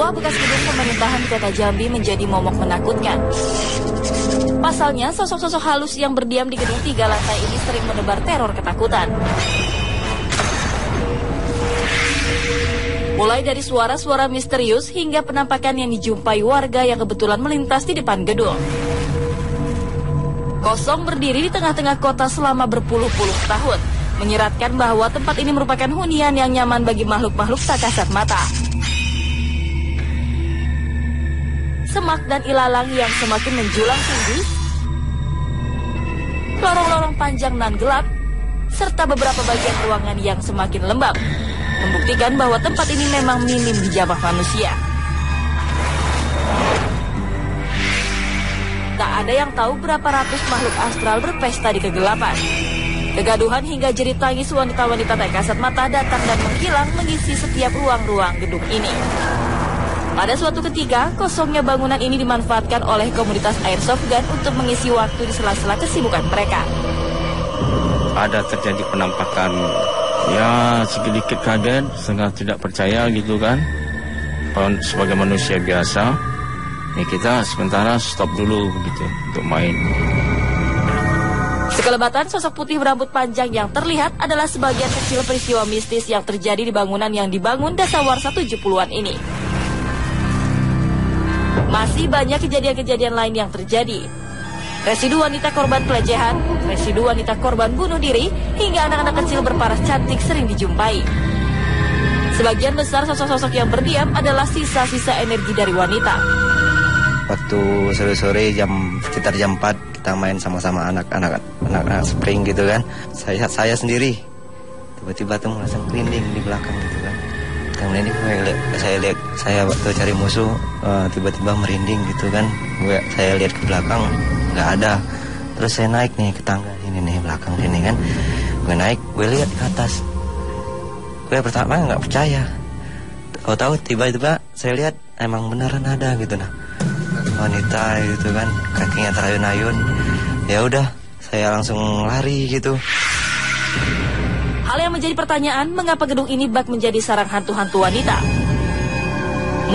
Sebuah bekas gedung pemerintahan di Kota Jambi menjadi momok menakutkan. Pasalnya, sosok-sosok halus yang berdiam di gedung 3 lantai ini sering menebar teror ketakutan. Mulai dari suara-suara misterius hingga penampakan yang dijumpai warga yang kebetulan melintas di depan gedung. Kosong berdiri di tengah-tengah kota selama berpuluh-puluh tahun, menyiratkan bahwa tempat ini merupakan hunian yang nyaman bagi makhluk-makhluk tak kasat mata. Semak dan ilalang yang semakin menjulang tinggi, lorong-lorong panjang nan gelap, serta beberapa bagian ruangan yang semakin lembab, membuktikan bahwa tempat ini memang minim dijamah manusia. Tak ada yang tahu berapa ratus makhluk astral berpesta di kegelapan. Kegaduhan hingga jerit tangis wanita-wanita tak kasat mata datang dan menghilang mengisi setiap ruang-ruang gedung ini. Pada suatu ketika, kosongnya bangunan ini dimanfaatkan oleh komunitas Airsoft Gun untuk mengisi waktu di sela-sela kesibukan mereka. Ada terjadi penampakan, ya sedikit kaget, setengah tidak percaya gitu kan. Sebagai manusia biasa, ya kita sementara stop dulu begitu untuk main. Sekelebatan sosok putih berambut panjang yang terlihat adalah sebagian kecil peristiwa mistis yang terjadi di bangunan yang dibangun dasawarsa 70-an ini. Masih banyak kejadian-kejadian lain yang terjadi. Residu wanita korban pelecehan, residu wanita korban bunuh diri, hingga anak-anak kecil berparas cantik sering dijumpai. Sebagian besar sosok-sosok yang berdiam adalah sisa-sisa energi dari wanita. Waktu sore-sore sekitar jam 4 kita main sama-sama anak-anak spring gitu kan. Saya sendiri tiba-tiba tuh langsung merinding di belakang gitu kan. Kemudian saya waktu cari musuh tiba-tiba merinding gitu kan. Saya lihat ke belakang nggak ada. Terus saya naik nih ke tangga ini nih belakang sini kan. Gue naik, gue lihat ke atas. Gue pertama nggak percaya. Tahu tiba-tiba saya lihat emang beneran ada gitu nah. Wanita gitu kan, kakinya terayun-ayun. Ya udah, saya langsung lari gitu. Hal yang menjadi pertanyaan, mengapa gedung ini bak menjadi sarang hantu-hantu wanita?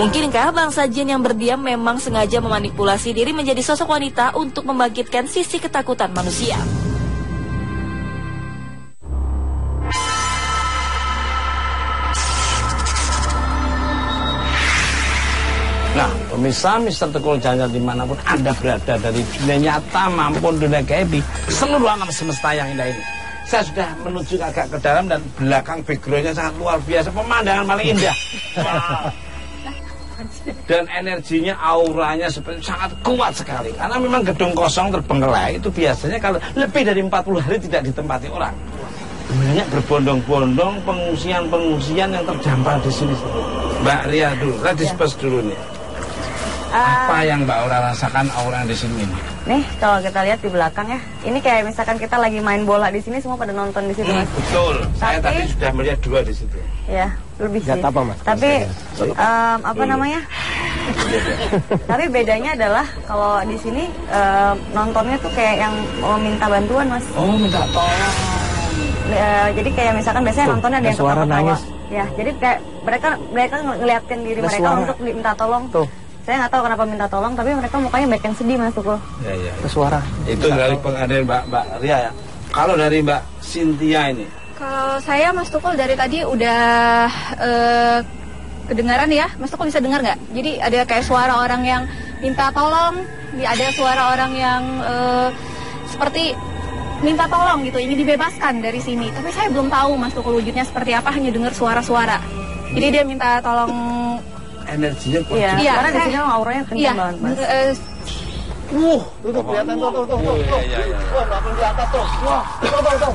Mungkinkah bangsa jin yang berdiam memang sengaja memanipulasi diri menjadi sosok wanita untuk membangkitkan sisi ketakutan manusia? Nah, pemirsa Mister Tekul Janja dimanapun Anda berada, dari dunia nyata maupun dunia gaib, seluruh alam semesta yang indah ini. Saya sudah menuju agak ke dalam dan belakang backgroundnya sangat luar biasa, pemandangan paling indah. Wow. Dan energinya, auranya seperti sangat kuat sekali. Karena memang gedung kosong terbengkelai itu biasanya kalau lebih dari 40 hari tidak ditempati orang. Banyak berbondong-bondong pengungsian-pengungsian yang terdampar di sini. Mbak Ria dulu, kita disperse dulu nih. Apa yang Mbak Aura rasakan aura di sini? Nih, kalau kita lihat di belakang ya, ini kayak misalkan kita lagi main bola di sini, semua pada nonton di situ, Mas. Betul. Saya tadi sudah melihat 2 di situ. Ya, lebih sih. Apa, Mas? Tapi apa namanya? Tapi bedanya adalah kalau di sini nontonnya tuh kayak yang minta bantuan, Mas. Oh, minta tolong. Jadi kayak misalkan biasanya nontonnya ada yang suara ketawa-ketawa. nangis. Ya, jadi kayak mereka ngeliatin diri mereka untuk minta tolong. Tuh. Saya nggak tahu kenapa minta tolong, tapi mereka mukanya banyak yang sedih, Mas Tukul. Ya, ya. Suara. Itu dari pengadil Mbak Ria ya. Kalau dari Mbak Cynthia ini? Kalau saya, Mas Tukul, dari tadi udah kedengaran ya. Mas Tukul bisa dengar nggak? Jadi ada kayak suara orang yang minta tolong, ada suara orang yang seperti minta tolong gitu, ingin dibebaskan dari sini. Tapi saya belum tahu Mas Tukul wujudnya seperti apa, hanya dengar suara-suara. Jadi dia minta tolong. Energinya kuat. Iya, karena di sini auranya kencang banget, Mas. Tuh kelihatan tuh. Wah, langsung di atas tuh. Wah, tuh.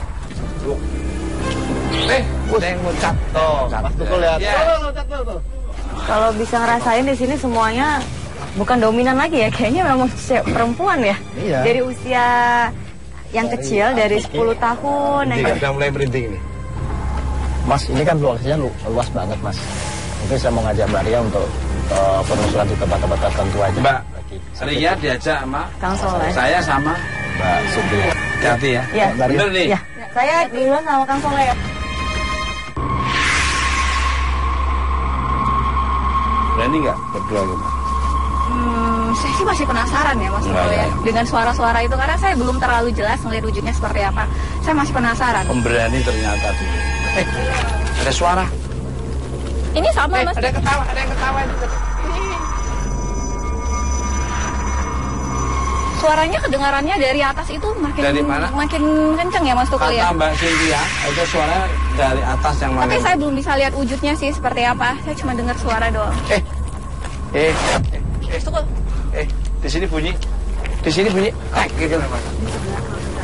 Ada yang loncat tuh. Tukul lihat. Tuh. Kalau bisa ngerasain di sini semuanya bukan dominan lagi ya, kayaknya memang perempuan ya. Iya. Dari usia yang kecil, dari 10 tahun. Ini sudah mulai merinding nih. Mas, ini kan luasnya luas banget, Mas. Mungkin saya mau ngajak Mbak Ria untuk penelusuran di tempat-tempat tertentu aja. Mbak Ria diajak sama Kang Soleh. saya sama Mbak Cynthia. Hati ya. Iya. Bener nih. Ya, saya duluan sama Kang Soleh ya. Berani nggak? berdua gitu? Saya sih masih penasaran ya Mas Tukul ya. Dengan suara-suara itu karena saya belum terlalu jelas melihat wujudnya seperti apa. Saya masih penasaran. Pemberani ternyata dulu. Ada suara. Ini sama Mas. Ada yang ketawa itu. Suaranya kedengarannya dari atas itu makin Dari mana? makin kenceng ya Mas Tukul ya. Kata Mbak Cynthia, itu suara dari atas yang mana? Tapi saya belum bisa lihat wujudnya sih seperti apa. Saya cuma dengar suara doang. Mas Tukul. Di sini bunyi. Di sini bunyi. Gitu.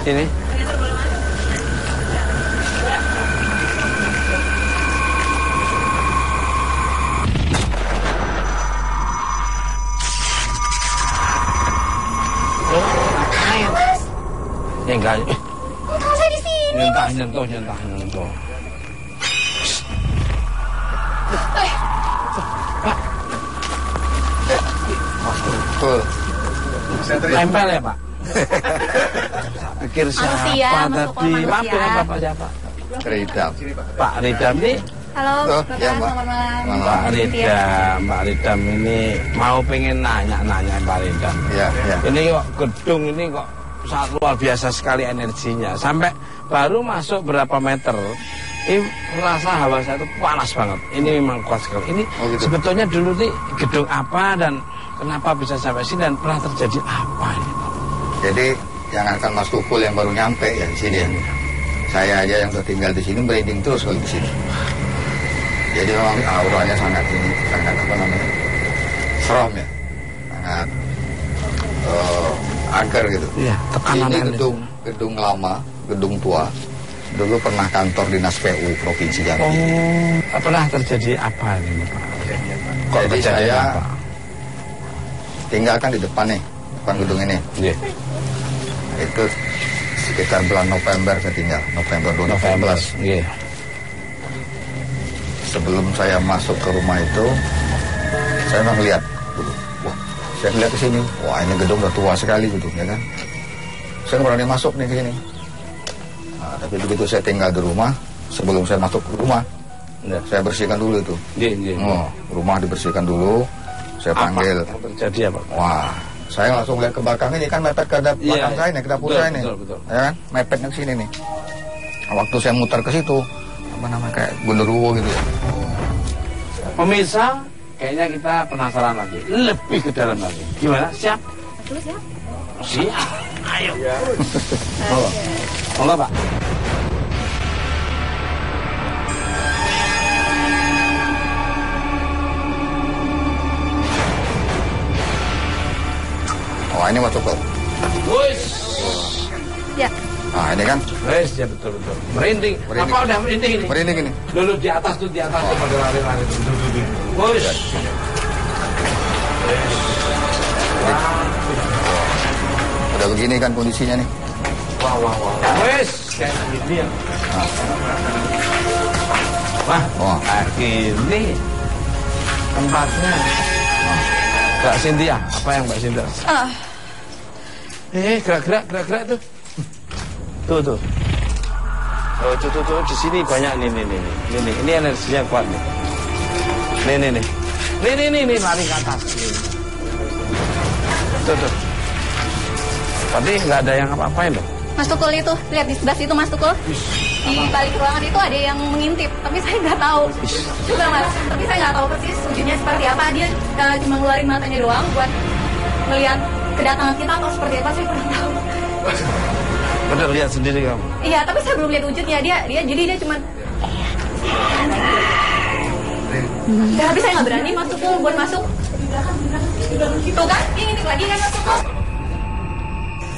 Ini. Ya enggak. Untung saya di sini. Nyentuh. Betul. Tempel ya Pak? Pikir Manusia, siapa Mas Tukul, tadi? manusia. Mampir apa siapa? Ridam. Pak Ridam ini. Halo, Oh, Bapak, ya, Mbak. selamat malam. Malam. Mbak Ridam ini mau pengen nanya Pak Ridam. Ya. Ini kok gedung ini kok sangat luar biasa sekali energinya. Sampai baru masuk berapa meter, ini rasa hawa saya itu panas banget. Ini memang kuat sekali. Ini gitu. sebetulnya dulu nih gedung apa dan kenapa bisa sampai sini dan pernah terjadi apa ini? Jadi jangankan Mas Tukul yang baru nyampe ya di sini. Saya aja yang udah tinggal di sini merinding terus kalau di sini. Jadi memang auranya sangat apa namanya, serem ya, sangat angker gitu. Iya, tekanan Ini energi. gedung lama, gedung tua. Dulu pernah kantor dinas PU Provinsi Jambi. Oh, pernah terjadi apa ini Pak? Kok Jadi terjadi saya apa? tinggalkan di depan nih, depan gedung ini. Iya. Itu sekitar bulan November saya tinggal, November 2014. Iya. Sebelum saya masuk ke rumah itu, saya memang lihat, wah, saya lihat ke sini, wah ini gedung udah tua sekali gitu, ya kan? Saya nggak berani masuk nih ke sini. Nah, tapi begitu saya tinggal di rumah, sebelum saya masuk ke rumah, Ya. saya bersihkan dulu itu. Iya. Oh, rumah dibersihkan dulu, saya panggil. Apa yang terjadi apa? Wah, saya langsung lihat ke belakang ini kan mepet ke belakang saya nih, ke dapur saya nih, Betul. ya kan? Mepetnya ke sini nih. Waktu saya muter ke situ, apa namanya kayak genderuwo gitu ya. Pemirsa, kayaknya kita penasaran lagi, lebih ke dalam lagi. Gimana? Siap? Siap. Ayo. Monggo, Pak. Oh ini Mas Tukul. Wis. Ya. Nah ini kan Wis, ya betul. Merinding. Merinding. Apa udah merinding ini? merinding ini. Dulu di atas tuh pada lari-lari. Wis. Udah begini kan kondisinya nih. Wah. Wis, kayak gini ya. Wah, Wah. ini tempatnya. Mbak Cynthia, apa yang Mbak Cynthia? Gerak tuh. Tuh. Oh, tuh, di sini banyak nih. Ini energinya kuat nih. Nih, lari ke atas. Tuh. Tapi nggak ada yang apa-apain loh. Mas Tukul itu, lihat di sebelah situ Mas Tukul. Di balik ruangan itu ada yang mengintip, tapi saya nggak tahu. Coba Mas, tapi saya nggak tahu persis wujudnya seperti apa. Dia cuma ngeluarin matanya doang buat melihat kedatangan kita atau seperti apa, saya kurang tahu. Bener lihat sendiri kamu. Iya, tapi saya belum lihat wujudnya. Dia jadi dia cuma. Ya, tapi saya nggak berani Mas Tukul buat masuk. Tuh kan, dia ngintip lagi kan Mas Tukul.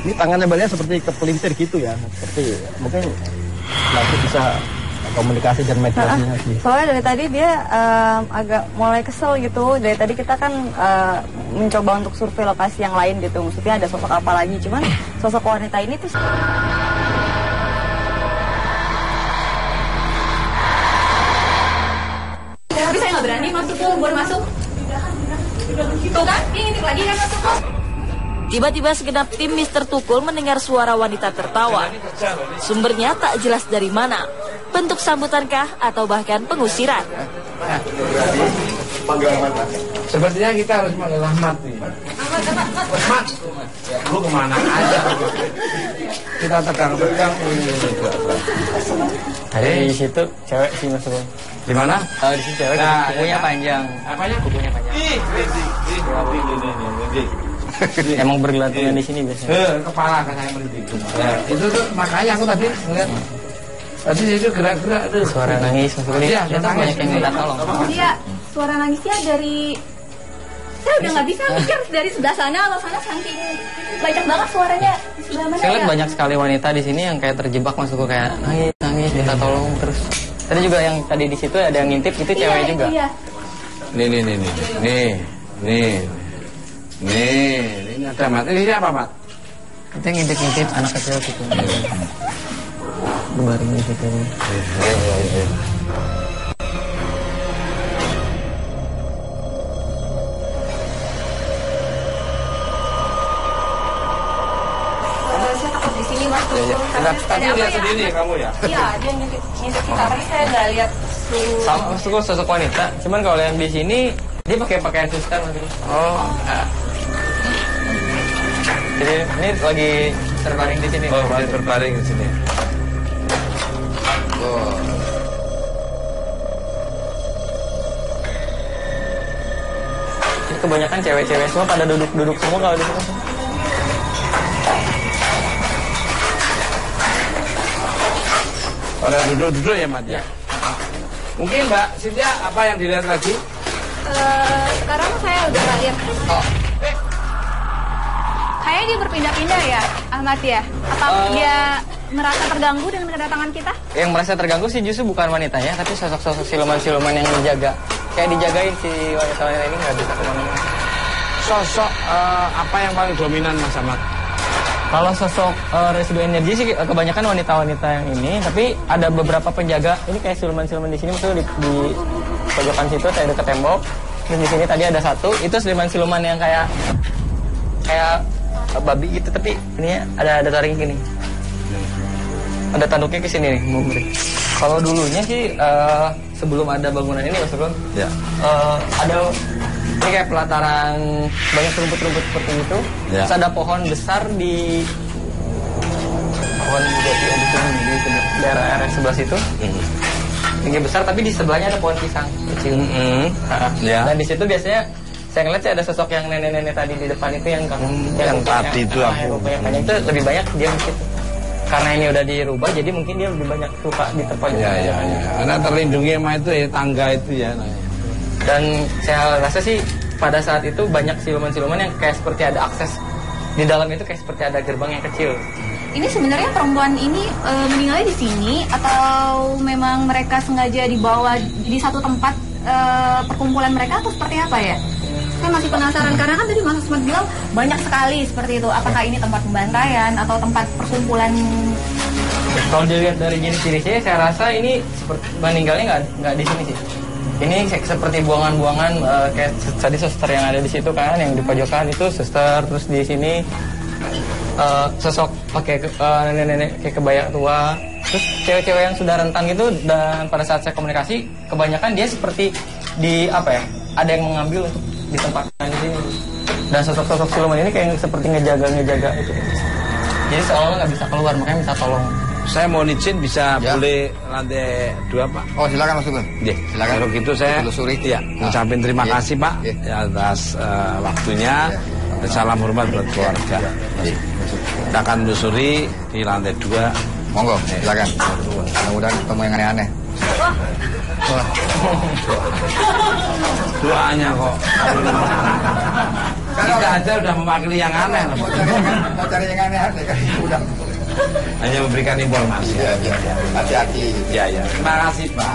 Ini tangannya Mbaknya seperti kepelintir gitu ya, seperti mungkin nanti bisa komunikasi dan mediasinya sih. Soalnya dari tadi dia agak mulai kesel gitu. Dari tadi kita kan mencoba untuk survei lokasi yang lain gitu. Maksudnya ada sosok apa lagi. Cuman sosok wanita ini tuh Tapi saya nggak berani Mas Tukul buat masuk. Tuh kan, dia ngintip lagi kan Mas Tukul. Tiba-tiba segenap tim Mr. Tukul mendengar suara wanita tertawa. Sumbernya tak jelas dari mana. Bentuk sambutankah atau bahkan pengusiran? Sepertinya kita harus manggil Ahmad nih. Ahmad, lu kemana aja? Kita tegang-tegang ini. Di situ cewek sih Mas Bro. Di mana? Di situ cewek, kukunya panjang. Apanya? Kukunya panjang. Emang bergelantungan di sini biasanya. Kepala kan saya merinding. Itu tuh makanya aku tadi ngeliat. Tadi itu gerak-gerak tuh. Suara nangis Mas Bro. Iya, Ternyata banyak yang minta tolong. Iya, suara nangisnya dari... Saya udah nggak bisa mikir dari sebelah sana atau sana, saking banyak banget suaranya di sebelah mana. Saya lihat ya? banyak sekali wanita di sini yang kayak terjebak Mas Bro, kayak nangis minta tolong terus. Tadi juga yang tadi di situ ada yang ngintip itu cewek juga. Iya. Nih, ini ada Mat. Ini siapa, Mat? Itu yang ngintip-ngintip anak kecil gitu. Baru ngintip ini. Saya takut di sini Mas. Tadi lihat sendiri kamu ya? Iya, dia ngintip kita, tapi saya nggak lihat Sama Mas Bro, sosok wanita. Cuman kalau yang di sini dia pakai pakaian suster Mas Bro. Oh. Jadi ini lagi terbaring di sini. Oh, lagi terbaring di sini. Oh. Ini kebanyakan cewek-cewek semua pada duduk-duduk semua kalau di sini. Pada duduk-duduk ya, Mat ya. Mungkin Mbak Cynthia apa yang dilihat lagi? sekarang saya udah nggak lihat. Kayaknya dia berpindah-pindah ya, Ahmad ya? Apa dia merasa terganggu dengan kedatangan kita? Yang merasa terganggu sih justru bukan wanitanya, tapi sosok-sosok siluman-siluman yang dijaga. Kayak dijagain si wanita-wanita ini nggak bisa kemana-mana. Sosok apa yang paling dominan Mas Ahmad? Kalau sosok residu energi sih kebanyakan wanita-wanita yang ini, tapi ada beberapa penjaga. Ini kayak siluman-siluman di sini betul di pojokan situ, kayak dekat tembok. Terus di sini tadi ada satu, itu siluman-siluman yang kayak babi gitu, tapi ini ada taring gini. Ada tanduknya ke sini nih, Kalau dulunya sih sebelum ada bangunan ini Mas Bro, ya. Ada ini kayak pelataran banyak rumput-rumput seperti itu. Ya. Terus ada pohon besar di pohon jati yang di daerah sebelah situ. Tinggi besar, tapi di sebelahnya ada pohon pisang kecil. Ya. Dan di situ biasanya saya ngeliat sih ada sosok yang nenek-nenek tadi di depan itu yang tadi itu aku. Yang itu lebih banyak dia di situ. Karena ini udah dirubah, jadi mungkin dia lebih banyak suka di tempat itu. Ya. Karena terlindungi sama itu ya, tangga itu ya. Dan saya rasa sih pada saat itu banyak siluman-siluman yang kayak seperti ada akses di dalam itu, kayak seperti ada gerbang yang kecil. Ini sebenarnya perempuan ini meninggalnya di sini atau memang mereka sengaja dibawa di satu tempat perkumpulan mereka atau seperti apa ya? Saya masih penasaran karena kan tadi Mas Ahmad bilang banyak sekali seperti itu. Apakah ini tempat pembantaian atau tempat perkumpulan? Kalau dilihat dari jenis ciri-cirinya, saya rasa ini seperti meninggalnya nggak di sini sih. Ini seperti buangan-buangan kayak tadi suster yang ada di situ kan, yang di pojokan itu suster, terus di sini sosok pakai nenek-nenek kayak kebaya tua, terus cewek-cewek yang sudah rentan gitu. Dan pada saat saya komunikasi, kebanyakan dia seperti di apa ya, ada yang mengambil untuk ditempatkan di sini. Dan sosok-sosok siluman ini kayak seperti ngejaga itu. Jadi seolah nggak bisa keluar, makanya minta tolong. Saya mau izin bisa boleh lantai 2 Pak? Oh silakan Mas Sugeng. Iya, Silakan. Kalau gitu saya telusuri. Ya, ngucapin terima kasih Pak atas waktunya. Salam hormat buat keluarga. Kita akan telusuri di lantai 2. Monggo, silakan. Mudah-mudahan ketemu yang aneh-aneh. Doanya kok. Kita aja udah mewakili yang aneh. Mau cari yang aneh-aneh kan udah. Hanya memberikan informasi. Iya. Hati-hati. Ya. Terima kasih Pak.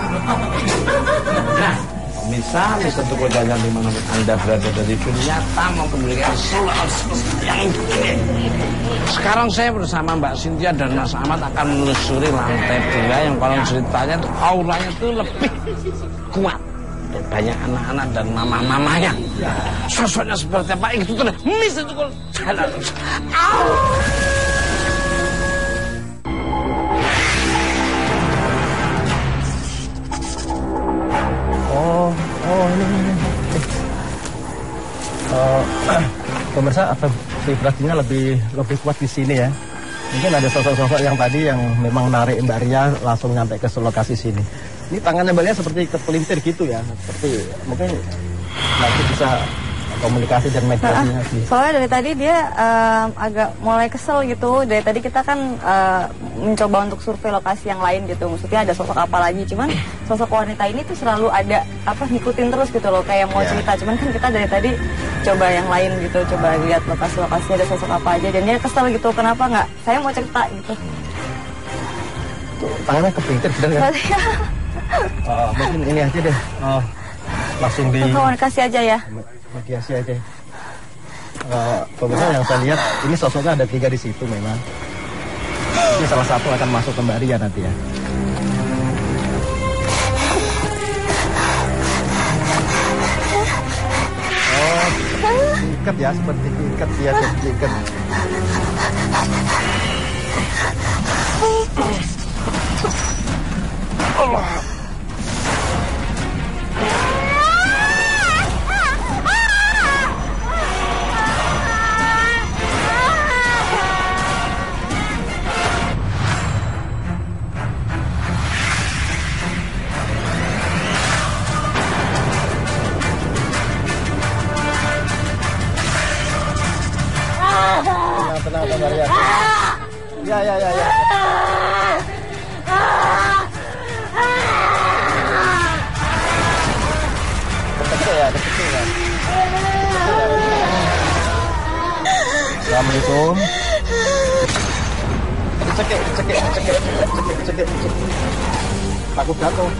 Nah, pemirsa Tukul Jajan dimanapun Anda berada dari dunia nyata maupun dari seluruh semesta yang ini. Sekarang saya bersama Mbak Cynthia dan Mas Ahmad akan menelusuri lantai 2 yang kalau ceritanya itu auranya itu lebih kuat. Dan banyak anak-anak dan mama-mamanya. Sosoknya seperti apa itu tuh Miss Tukul Jajan. pemirsa vibrasinya lebih kuat di sini ya. Mungkin ada sosok-sosok yang tadi yang memang narik Mbak Ria langsung nyampe ke lokasi sini. Ini tangannya Mbak Ria seperti kepelintir gitu ya, seperti mungkin nanti bisa komunikasi dan mediasi. Soalnya dari tadi dia agak mulai kesel gitu. Dari tadi kita kan mencoba untuk survei lokasi yang lain gitu. Maksudnya ada sosok apa lagi. Cuman sosok wanita ini tuh selalu ada ngikutin terus gitu loh. Kayak mau cerita. Cuman kan kita dari tadi coba yang lain gitu. Coba lihat lokasi-lokasi ada sosok apa aja. Dan dia kesel gitu. Kenapa nggak? Saya mau cerita gitu. Tuh, tangannya kepelintir bener kan? Mungkin ini aja deh. Langsung di komunikasi aja ya. Mediasi aja. Pemirsa yang saya lihat ini sosoknya ada 3 di situ memang. Ini salah satu akan masuk ke Mbak Ria nanti ya. Ikat ya, seperti ikat ya, ikat. Allah. Tenang, Maria. Ya. Kecil ya. Assalamualaikum. Cekik. Takut jatuh.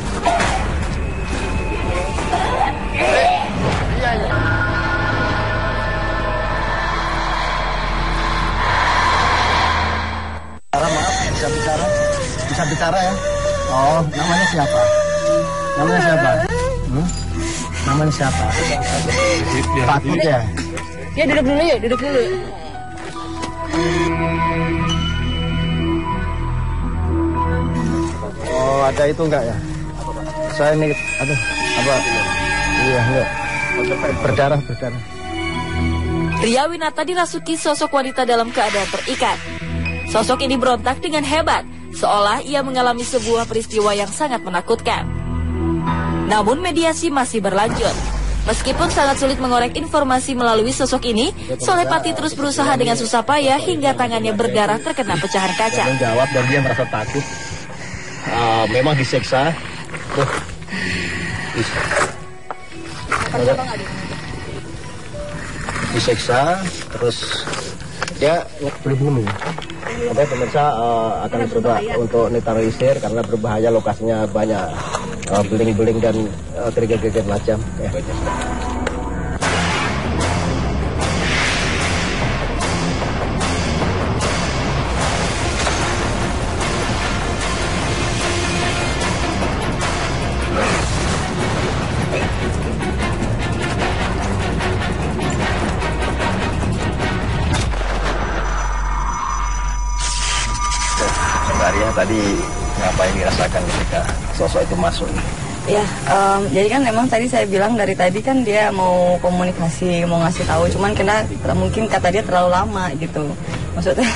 Iya. Bisa bicara ya? Oh, namanya siapa? Namanya siapa? Takut ya? Ya duduk dulu. Oh, ada itu enggak ya? Saya ini, apa? Iya, enggak. Berdarah. Ria Winata dirasuki sosok wanita dalam keadaan terikat. Sosok ini berontak dengan hebat, seolah ia mengalami sebuah peristiwa yang sangat menakutkan. Namun mediasi masih berlanjut. Meskipun sangat sulit mengorek informasi melalui sosok ini, Solepati terus berusaha dengan susah payah hingga tangannya berdarah terkena pecahan kaca. Dia menjawab dan dia merasa takut. Memang disiksa. Disiksa, terus dia belum. Oke, pemirsa akan coba untuk netralisir karena berbahaya, lokasinya banyak beling-beling dan geger-geger macam. Ya. Tadi apa yang dirasakan ketika sosok itu masuk? Ya, jadi kan memang tadi saya bilang dari tadi kan dia mau komunikasi, mau ngasih tahu, cuman mungkin kata dia terlalu lama gitu. Maksudnya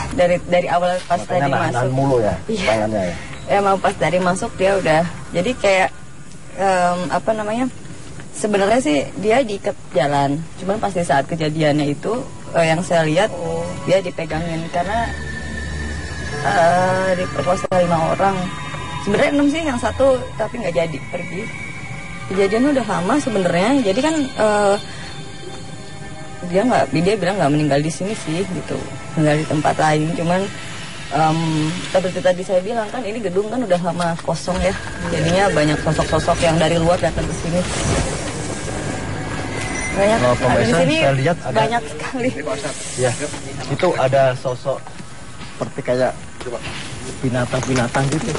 dari awal pas tadi masuk. Mulu ya, tangannya ya. Ya mau pas dari masuk dia udah, jadi kayak sebenarnya sih dia diikat jalan, cuman pas di saat kejadiannya itu yang saya lihat dia dipegangin karena diperkosa 5 orang. Sebenarnya 6 sih, yang 1 tapi nggak jadi pergi. Kejadiannya udah lama sebenarnya. Jadi kan dia bilang nggak meninggal di sini sih gitu, meninggal di tempat lain. Cuman seperti tadi saya bilang kan ini gedung kan udah lama kosong ya. Jadinya banyak sosok-sosok yang dari luar datang ke sini. Banyak di sini, saya lihat ada, banyak sekali. Ya, itu ada sosok seperti kayak binatang-binatang gitu.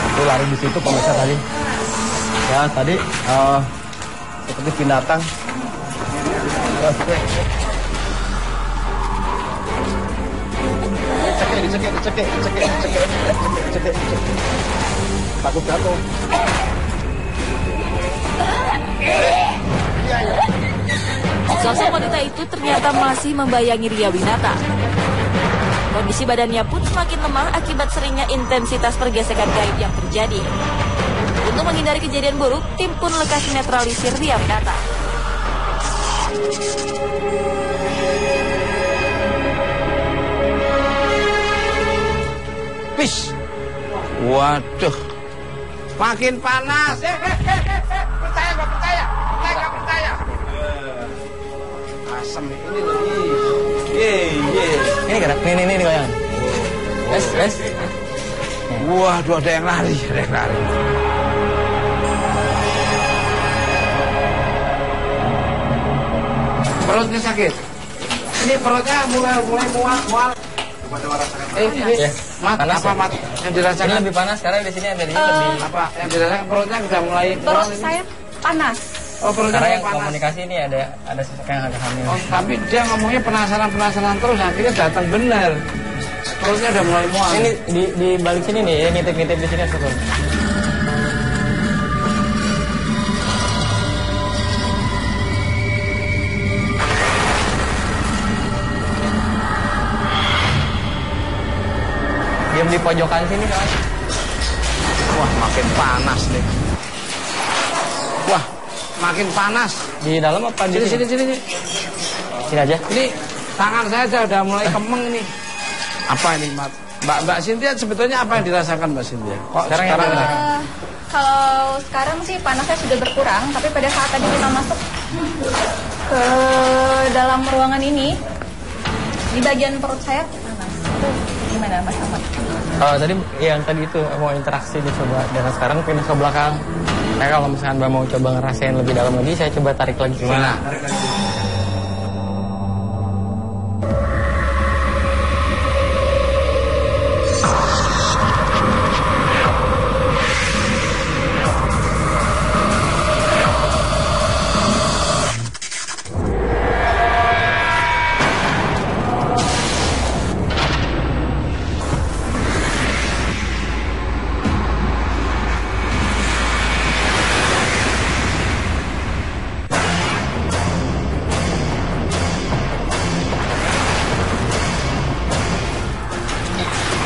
Itu lari di situ pemirsa tadi. Ya tadi seperti binatang. Dicekik. Takut jatuh. Sosok wanita itu ternyata masih membayangi Ria Winata. Kondisi badannya pun semakin lemah akibat seringnya intensitas pergesekan gaib yang terjadi. Untuk menghindari kejadian buruk, tim pun lekas menetralisir Ria Winata. Wis. Waduh. Makin panas. Percaya nggak percaya? Nggak percaya. Asem ini lagi. Ini gerak. Ini goyang. Wes. Waduh, ada yang lari. Perutnya sakit. Ini perutnya mulai mual. Ya, panas apa ya? mat yang dirasakan? Ini lebih panas karena di sini lebih Apa yang dirasakan perutnya sudah mulai Perut mual ini? saya panas. Oh, perutnya karena yang panas. komunikasi ini ada sosok yang agak hamil. Oh, tapi dia ngomongnya penasaran terus, akhirnya datang benar. Perutnya udah mulai mual. Ini di balik sini nih, ya, ngintip di sini sosok. Diam di pojokan sini kan. Wah, makin panas nih. Wah, makin panas. Di dalam apa di Sini. Sini aja. Ini tangan saya sudah mulai kemeng nih. Apa ini, Mbak Cynthia, sebetulnya apa yang dirasakan Mbak Cynthia? Kok Sekarang yang dirasakan? Kalau sekarang sih panasnya sudah berkurang, tapi pada saat tadi kita masuk ke dalam ruangan ini, di bagian perut saya panas. Itu gimana Mas Ahmad? Tadi yang tadi itu mau interaksi dicoba, dan sekarang pindah ke belakang. Nah, kalau misalkan Mbak mau coba ngerasain lebih dalam lagi, saya coba tarik lagi. Gimana?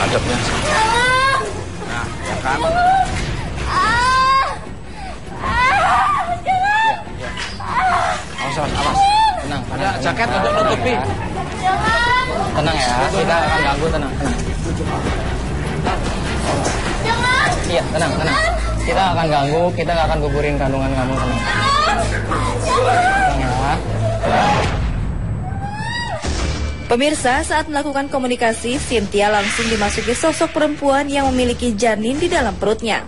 Adabnya. Nah, ya kan? Awas. Tenang. Ada jaket untuk nutupi. Tenang ya, kita akan ganggu, tenang. Iya, tenang. Kita akan ganggu, kita nggak akan gugurin kandungan kamu, tenang. Tenang ya. Pemirsa, saat melakukan komunikasi, Cynthia langsung dimasuki sosok perempuan yang memiliki janin di dalam perutnya.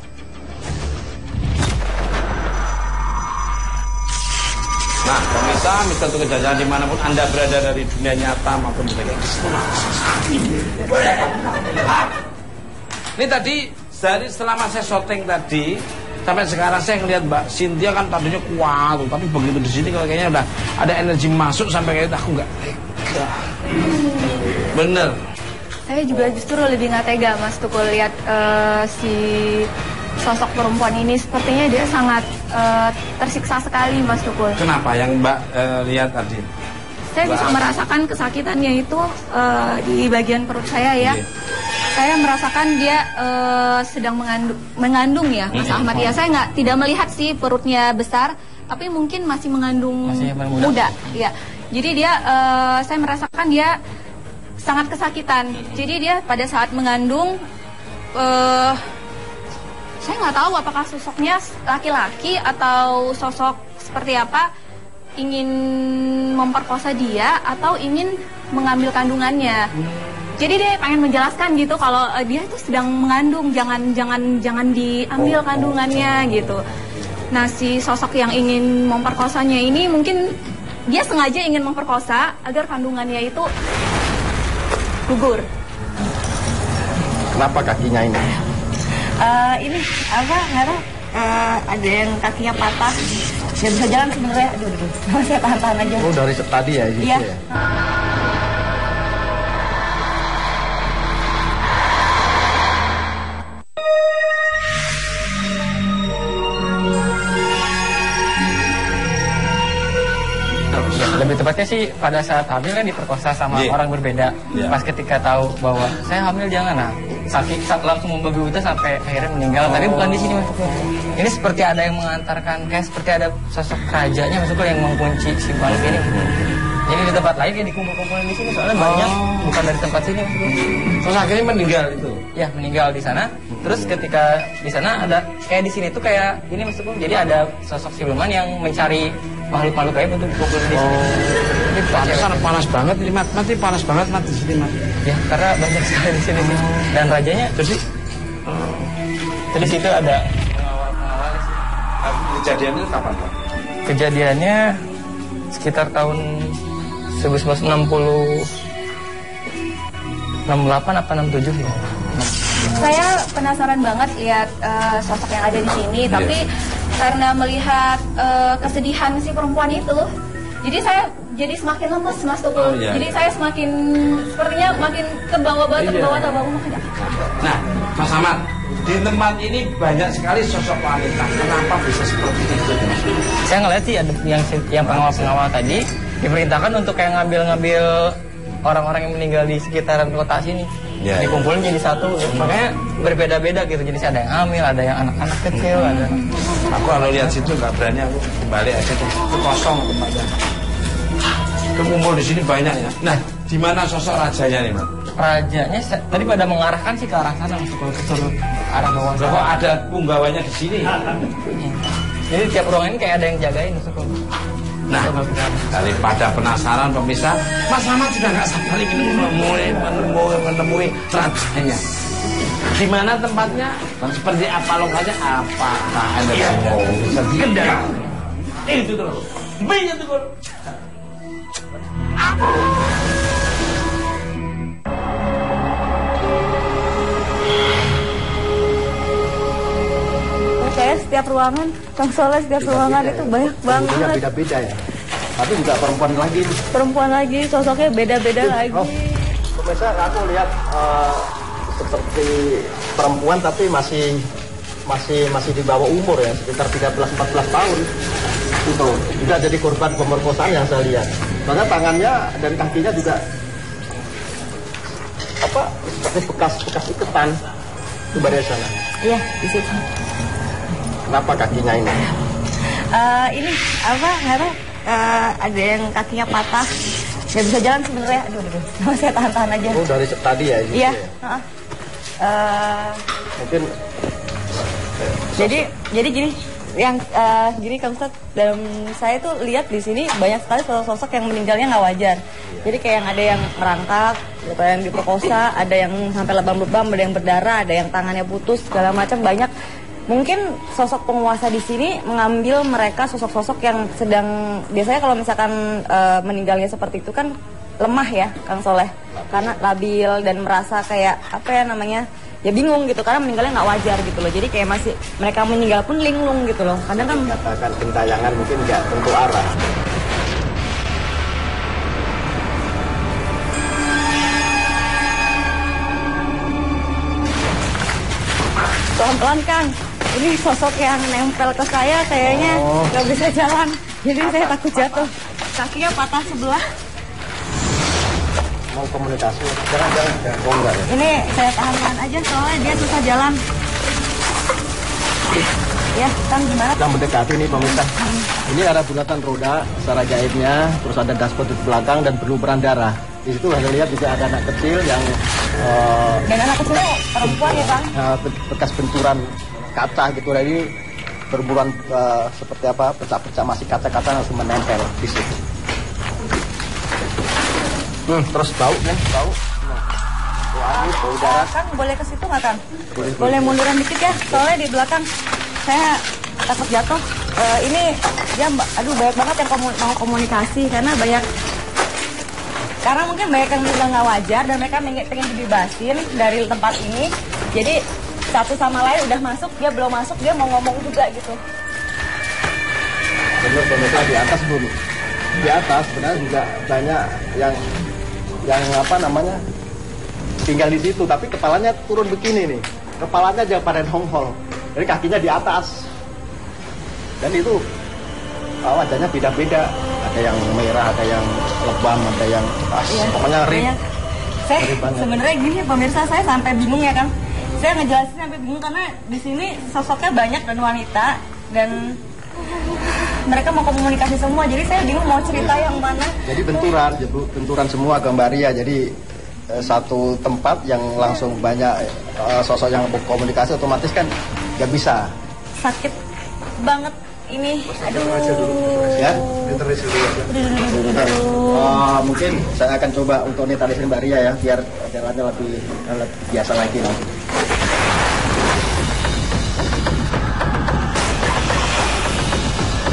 Nah, pemirsa, Mister Tukul Jajan dimanapun Anda berada dari dunia nyata maupun di televisi. Ini tadi, dari selama saya syuting tadi, sampai sekarang saya ngelihat Mbak Cynthia kan tadinya kuat, tapi begitu di sini kayaknya udah ada energi masuk sampai kayak aku nggak tega. Bener. Saya juga justru lebih nggak tega Mas Tukul lihat si sosok perempuan ini, sepertinya dia sangat tersiksa sekali Mas Tukul. Kenapa yang Mbak lihat tadi? Saya bisa merasakan kesakitannya itu di bagian perut saya ya. Iya. Saya merasakan dia sedang mengandung ya Mas Ahmad ya. Saya tidak melihat sih perutnya besar, tapi mungkin masih mengandung Masih muda. Ya. Jadi dia saya merasakan dia sangat kesakitan. Jadi dia pada saat mengandung saya nggak tahu apakah sosoknya laki-laki atau sosok seperti apa, ingin memperkosa dia atau ingin mengambil kandungannya. Jadi dia pengen menjelaskan gitu kalau dia itu sedang mengandung, jangan diambil kandungannya gitu. Nah, si sosok yang ingin memperkosanya ini mungkin dia sengaja ingin memperkosa agar kandungannya itu gugur. Kenapa kakinya ini? Ini apa nggak tahu, ada yang kakinya patah. Nggak bisa jalan sebenarnya. Aduh. Saya tahan-tahan aja. Oh, dari tadi ya? Gitu iya. Ya? Lebih tepatnya sih pada saat hamil kan diperkosa sama orang berbeda. Pas ketika tahu bahwa saya hamil jangan, nah sakit langsung membabi buta sampai akhirnya meninggal. Tapi bukan di sini Mas Tukul. Ini seperti ada yang mengantarkan, kayak seperti ada sosok rajanya Mas Tukul yang mengunci si makhluk ini. Jadi di tempat lain kayak dikumpul-kumpulin di sini soalnya banyak, bukan dari tempat sini Mas Tukul. Terus akhirnya meninggal itu? Ya meninggal di sana. Terus ketika di sana ada kayak di sini tuh kayak ini Mas Tukul. Jadi ada sosok siluman yang mencari makhluk-makhluk gaib untuk dikumpulin di sini. Ini panas banget ini mati panas banget di sini Mat. Ya karena banyak sekali di sini sih. Dan rajanya terus situ ada pengawal-pengawal sih. Kejadiannya kapan Pak? Kejadiannya sekitar tahun 1968 apa 67 ya. Saya penasaran banget lihat sosok yang ada di sini, tapi karena melihat kesedihan si perempuan itu, jadi saya semakin lemes Mas Tukul. Jadi saya semakin sepertinya makin terbawa terbawa. Nah, Mas Ahmad, di tempat ini banyak sekali sosok wanita. Kenapa bisa seperti itu? Saya ngeliat sih ada yang pengawal-pengawal tadi diperintahkan untuk kayak ngambil orang-orang yang meninggal di sekitaran kota sini. Dikumpulin jadi satu, makanya berbeda-beda gitu. Jadi ada yang hamil, ada yang anak-anak kecil, ada. Aku kalau lihat situ nggak berani, aku kembali aja tuh, itu kosong tempatnya. Kekumpul di sini banyak ya. Nah, di mana sosok rajanya nih, Mas? Rajanya tadi pada mengarahkan sih ke arah sana, Mas, ke seluruh arah bawah. Kok ada punggawanya di sini? Jadi tiap ruangan ini kayak ada yang jagain, Mas. Nah, daripada penasaran pemirsa, Mas Ahmad sudah nggak sabar ingin menemui rajanya. Di mana tempatnya dan seperti apa lokasinya, apakah Anda bisa dikendali? Itu terus, banyak tuh. Kayak setiap ruangan, Kang Soleh, setiap ruangan itu banyak banget. Beda-beda ya. Tapi juga perempuan lagi. Perempuan lagi, sosoknya beda-beda lagi. Pemirsa, aku lihat seperti perempuan tapi masih di bawah umur ya, sekitar 13-14 tahun. Itu juga jadi korban pemerkosaan yang saya lihat. Bahkan tangannya dan kakinya juga seperti bekas iketan di badan sana. Iya, di situ. Kenapa kakinya ini? Ini ada yang kakinya patah, nggak bisa jalan sebenarnya. Aduh, saya tahan-tahan aja. Oh, dari tadi ya? Gitu iya. Ya? Mungkin. Jadi gini, gini Kang Ustadz, dalam saya tuh lihat di sini banyak sekali sosok-sosok yang meninggalnya nggak wajar. Jadi kayak yang ada yang merangkak, atau yang diperkosa, ada yang sampai lebam-lebam, ada yang berdarah, ada yang tangannya putus, segala macam banyak. Mungkin sosok penguasa di sini mengambil mereka sosok-sosok yang sedang, biasanya kalau misalkan meninggalnya seperti itu kan lemah ya Kang Soleh, karena labil dan merasa kayak ya bingung gitu, karena meninggalnya nggak wajar gitu loh. Jadi kayak masih mereka meninggal pun linglung gitu loh. Kadang kan katakan gentayangan mungkin nggak tentu arah. Pelan-pelan Kang, ini sosok yang nempel ke saya kayaknya nggak bisa jalan. Jadi saya takut jatuh. Kakinya patah sebelah. Mau komunikasi? Jangan. Oh, enggak ya? Ini saya tahan aja soalnya dia susah jalan. Ya, Kang gimana? Yang mendekati nih pemirsa. Ini ada bulatan roda secara gaibnya, terus ada dashboard di belakang dan berlumuran darah. Di situ Anda lihat juga ada anak kecil yang dan anak kecilnya perempuan ya Kang? Bekas benturan kaca gitu. Jadi berburuan seperti apa, pecah-pecah masih kaca-kaca langsung menempel di situ. Terus bau kan, bau. Bau darah. Kang boleh ke situ nggak Kang? Boleh munduran dikit ya, soalnya di belakang saya takut jatuh. Ini dia, banyak banget yang mau komunikasi karena mungkin banyak yang bilang nggak wajar dan mereka pengen dibebasin dari tempat ini. Jadi satu sama lain udah masuk, dia belum masuk, dia mau ngomong juga gitu. Menurut pemirsa di atas pun, di atas sebenarnya juga banyak yang apa namanya tinggal di situ, tapi kepalanya turun begini nih, kepalanya jangan pada nongol, jadi kakinya di atas, dan itu wajahnya beda-beda, ada yang merah, ada yang lebam, ada yang pokoknya ring. Saya sebenarnya gini pemirsa, saya sampai bingung ya kan, saya ngejelasin sampai bingung karena di sini sosoknya banyak dan wanita dan mereka mau komunikasi semua, jadi saya bingung mau cerita yang mana. Jadi benturan semua gambarnya, jadi satu tempat yang langsung banyak sosok yang berkomunikasi, otomatis kan nggak bisa. Sakit banget ini, aduh. Ya, mungkin saya akan coba untuk netralisin Mbak Ria ya, biar jalannya lebih biasa lagi nanti.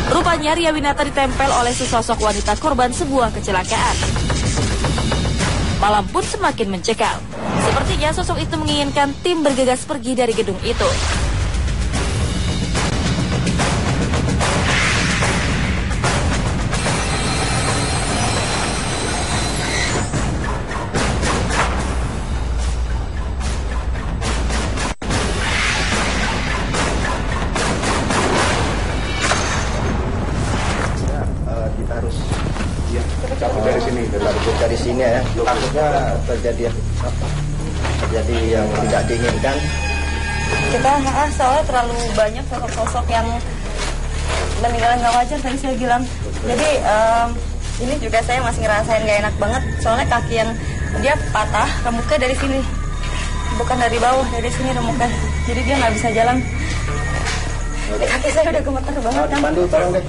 Rupanya Ria Winata ditempel oleh sesosok wanita korban sebuah kecelakaan. Malam pun semakin mencekam. Sepertinya sosok itu menginginkan tim bergegas pergi dari gedung itu. Dari sini ya, takutnya terjadi yang tidak diinginkan. Kita soalnya terlalu banyak sosok-sosok yang meninggal nggak wajar tadi saya bilang. Jadi ini juga saya masih ngerasain nggak enak banget, soalnya kaki yang dia patah, remuknya dari sini, bukan dari bawah, dari sini remuknya. Jadi dia nggak bisa jalan. Kaki saya udah gemeter banget kan. Pandu, tolong deh.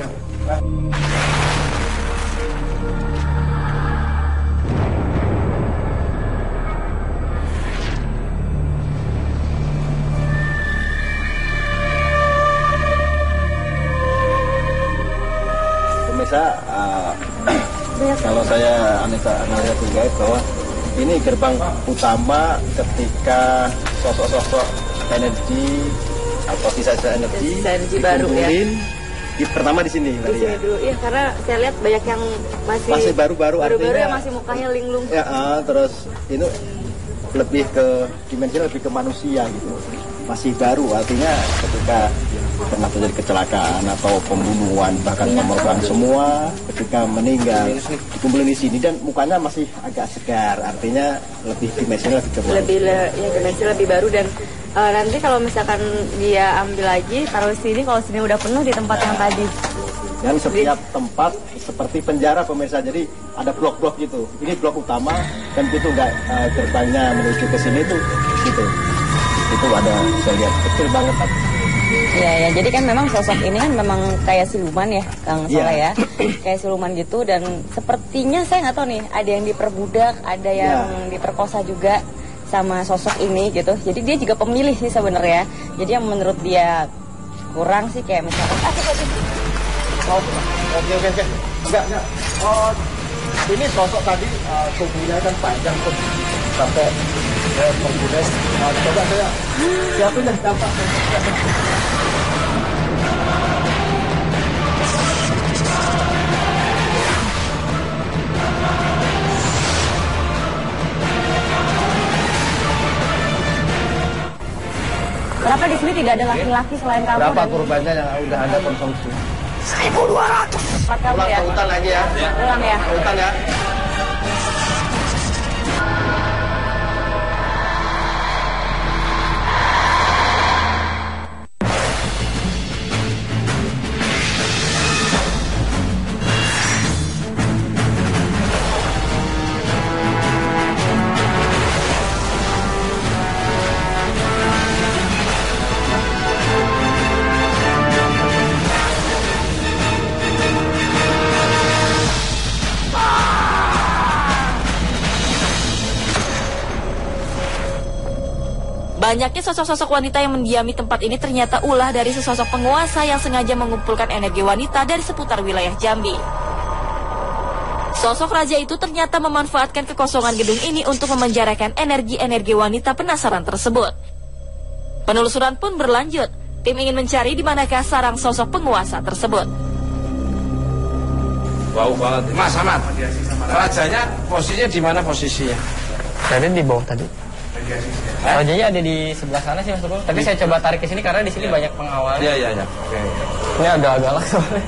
Kalau saya analisa guys bahwa ini gerbang utama ketika sosok-sosok energi atau sisa-sisa energi baru ya. Pertama di sini tadi ya. Iya, karena saya lihat banyak yang masih baru-baru artinya yang masih mukanya linglung. Ya, terus ini lebih ke dimensi lebih ke manusia gitu. Masih baru, artinya ketika pernah terjadi kecelakaan atau pembunuhan bahkan pemorbanan semua ketika meninggal dikumpulin di sini dan mukanya masih agak segar, artinya lebih dimensinya dimensi lebih baru. Dan nanti kalau misalkan dia ambil lagi taruh sini, kalau sini udah penuh di tempat yang tadi. Dan setiap tempat seperti penjara pemirsa, jadi ada blok-blok gitu. Ini blok utama dan itu enggak gerbangnya menuju ke sini tuh gitu. Itu ada, saya lihat kecil banget tadi. Iya ya, jadi kan memang sosok ini kan memang kayak siluman ya, Kang Soleh ya, kayak siluman gitu. Dan sepertinya saya nggak tahu nih, ada yang diperbudak, ada yang diperkosa juga sama sosok ini gitu. Jadi dia juga pemilih sih sebenarnya. Jadi yang menurut dia kurang sih kayak misalnya Oke. Enggak. Oh, ini sosok tadi tubuhnya kan panjang tuh sampai perbudak. Coba saya siapin dah dampak. Kenapa di sini tidak ada laki-laki selain kamu? Berapa korbannya yang udah Anda konsumsi? 1.200. Pulang ke hutan lagi ya. Pulang ya. Ke hutan ya. Banyaknya sosok-sosok wanita yang mendiami tempat ini ternyata ulah dari sesosok penguasa yang sengaja mengumpulkan energi wanita dari seputar wilayah Jambi. Sosok raja itu ternyata memanfaatkan kekosongan gedung ini untuk memenjarakan energi-energi wanita penasaran tersebut. Penelusuran pun berlanjut. Tim ingin mencari di manakah sarang sosok penguasa tersebut. Bau banget. Mas Ahmad, rajanya posisinya di mana posisinya? Tadi di bawah tadi. Rajanya ada di sebelah sana sih Mas Tukul. Tapi saya coba tarik ke sini karena di sini banyak pengawal. Iya. Oke. Ini agak galak soalnya.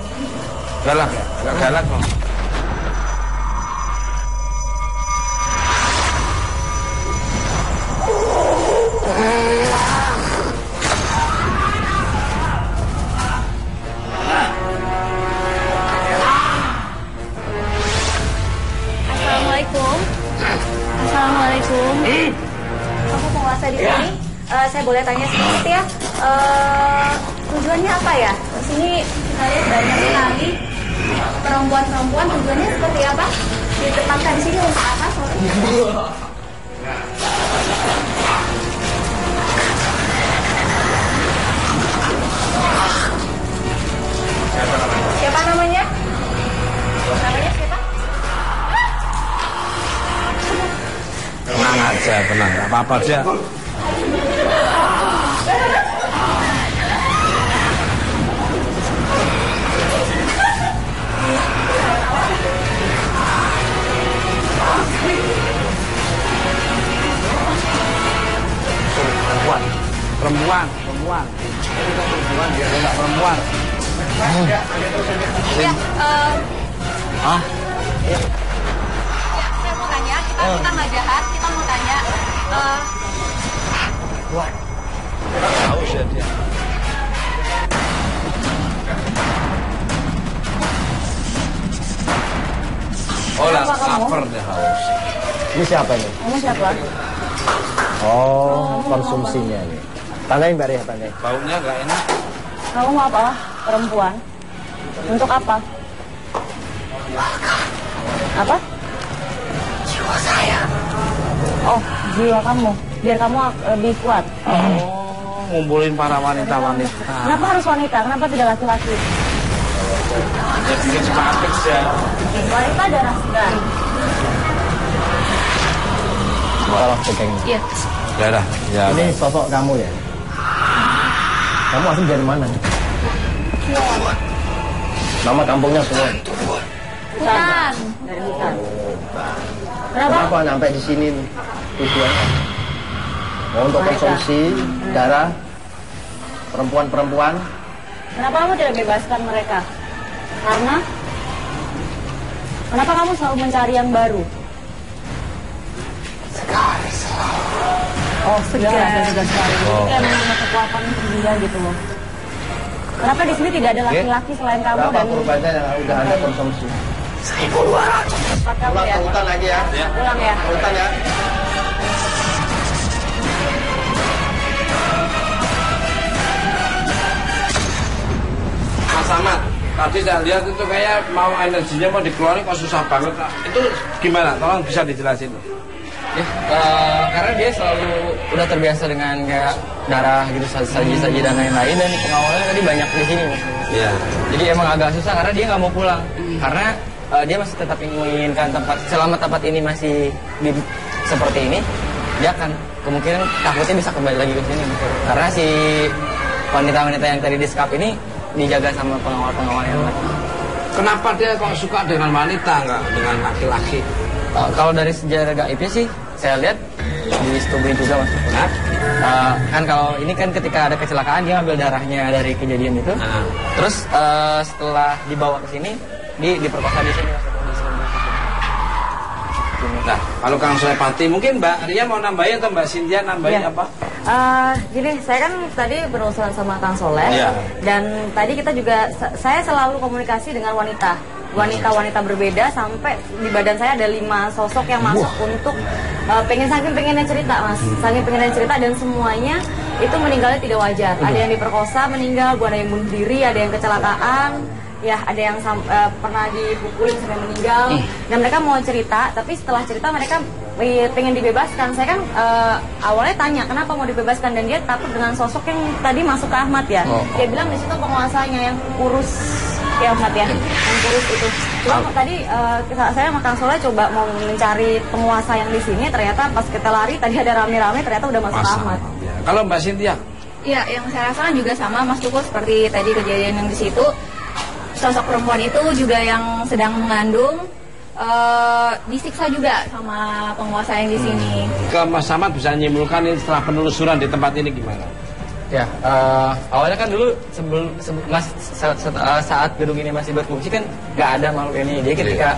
Galak ya? Agak galak kok. Assalamualaikum. Kamu penguasa di sini? Saya boleh tanya sedikit ya? Tujuannya apa ya? Di sini kita lihat banyak sekali perempuan-perempuan. Tujuannya seperti apa? Ditempatkan di sini untuk apa? Sorry. Siapa namanya? Namanya siapa? Tenang aja, tenang. Gak apa-apa aja. Perempuan. Dia enggak perempuan. Ya, saya mau tanya, kita nggak jahat, kita mau tanya. Haus ya dia. Oh, lapar dia haus. Ini siapa ini? Kamu siapa? Oh, konsumsinya ini. Tandain Mbak Ria, tandain. Baunya nggak enak. Kamu mau apa? Perempuan? Untuk apa? Apa? Jiwa saya. Oh, jiwa kamu. Biar kamu lebih kuat. Oh, ngumpulin para wanita-wanita. Kenapa harus wanita? Kenapa tidak laki-laki? Wanita darah segar. Tolong pegang. Iya. Ya dah. Ya. Ini sosok kamu ya? Kamu asli dari mana? Nama kampungnya semua? Hutan. Dari hutan. Kenapa sampai di sini tujuannya? Mau untuk konsumsi darah perempuan-perempuan? Kenapa kamu tidak bebaskan mereka? Karena? Kenapa kamu selalu mencari yang baru? Sekali selalu. Oh, segar sekali. Ini kayak memang kekuatan untuk dia gitu loh. Kenapa di sini tidak ada laki-laki selain kamu Berapa dan kurbannya yang udah Anda konsumsi? 1.200. tempat kamu Pulang ya? ke hutan lagi ya? Pulang ya? Ke hutan ya? Mas Ahmad, tadi saya lihat itu kayak mau energinya mau dikeluarin kok susah banget. Itu gimana? Tolong bisa dijelasin. Ya, karena dia selalu udah terbiasa dengan kayak darah gitu, saji-saji dan lain-lain, dan pengawalnya tadi banyak di sini. Iya. Jadi emang agak susah karena dia nggak mau pulang karena dia masih tetap menginginkan tempat, selama tempat ini masih seperti ini, dia akan kemungkinan takutnya bisa kembali lagi ke sini karena si wanita-wanita yang tadi di sekap ini dijaga sama pengawal-pengawal yang lain. Kenapa dia kok suka dengan wanita nggak dengan laki-laki? Kalau dari sejarah gaibnya sih saya lihat disetubuhin juga Mas. Kan kalau ini kan ketika ada kecelakaan dia ngambil darahnya dari kejadian itu. Terus setelah dibawa ke sini diperkosa di sini Mas. Nah, kalau Kang Sulepati, mungkin Mbak Ria mau nambahin atau Mbak Cynthia nambahin apa? Gini, saya kan tadi berurusan sama Kang Soleh, Iya. dan tadi kita juga, saya selalu komunikasi dengan wanita berbeda, sampai di badan saya ada 5 sosok yang masuk untuk saking pengennya cerita, Mas, saking pengennya cerita, dan semuanya itu meninggalnya tidak wajar. Ada yang diperkosa meninggal, ada yang bunuh diri, ada yang kecelakaan. Ya, ada yang pernah dipukulin sampai meninggal, dan mereka mau cerita, tapi setelah cerita mereka pengen dibebaskan. Saya kan awalnya tanya kenapa mau dibebaskan, dan dia takut dengan sosok yang tadi masuk ke Ahmad ya. Dia bilang di situ penguasanya yang kurus ya Ahmad ya, yang kurus itu. Cuma tadi saya sama Kang Soleh coba mau mencari penguasa yang di sini, ternyata pas kita lari tadi ada rame-rame, ternyata udah masuk ke Ahmad. Ya. Kalau Mbak Cynthia? Ya, yang saya rasakan juga sama Mas Tukul seperti tadi kejadian yang di situ. sosok perempuan itu juga yang sedang mengandung disiksa juga sama penguasa yang di sini. Ke Mas Samad bisa nyimpulkan ini setelah penelusuran di tempat ini gimana? Ya, awalnya kan dulu saat gedung ini masih berfungsi kan nggak ada makhluk ini. Jadi ketika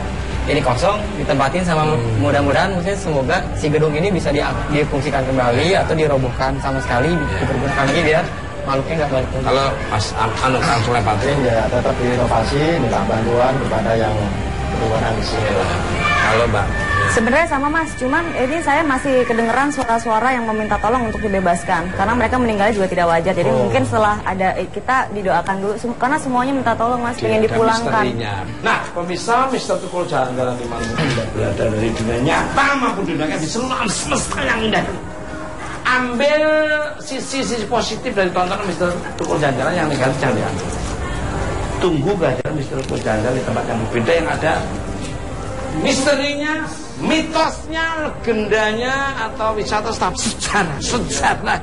ini kosong, ditempatin sama mudah-mudahan maksudnya semoga si gedung ini bisa difungsikan kembali atau dirobohkan sama sekali, dipergunakan lagi biar makhluknya nggak balik. Kalau Mas langsung lepatin Ya tetap diinovasi, minta bantuan kepada yang berwenang di sini. Kalau Mbak, Sebenarnya sama Mas, cuman ini saya masih kedengeran suara-suara yang meminta tolong untuk dibebaskan karena mereka meninggalnya juga tidak wajar. Jadi mungkin setelah ada kita didoakan dulu karena semuanya minta tolong Mas, pengen dipulangkan. Nah, pemirsa Mister Tukul Jalan-Jalan di mana tidak berada dari dunia nyata maupun dunia di seluruh alam semesta yang indah. Ambil sisi positif dari tontonan Mister Tukul Jalan-Jalan, yang negatif jangan diambil. Tunggu kehadiran Mister Tukul Jalan-Jalan di tempat yang berbeda yang ada misterinya, mitosnya, legendanya, atau wisata staf sejarah.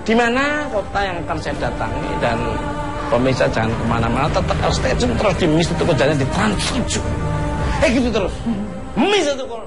Di mana kota yang akan saya datangi, dan pemirsa jangan kemana-mana, tetap harus stay tune terus di Mister Tukul Jalan di Trans 7. Gitu terus. Mister Tukul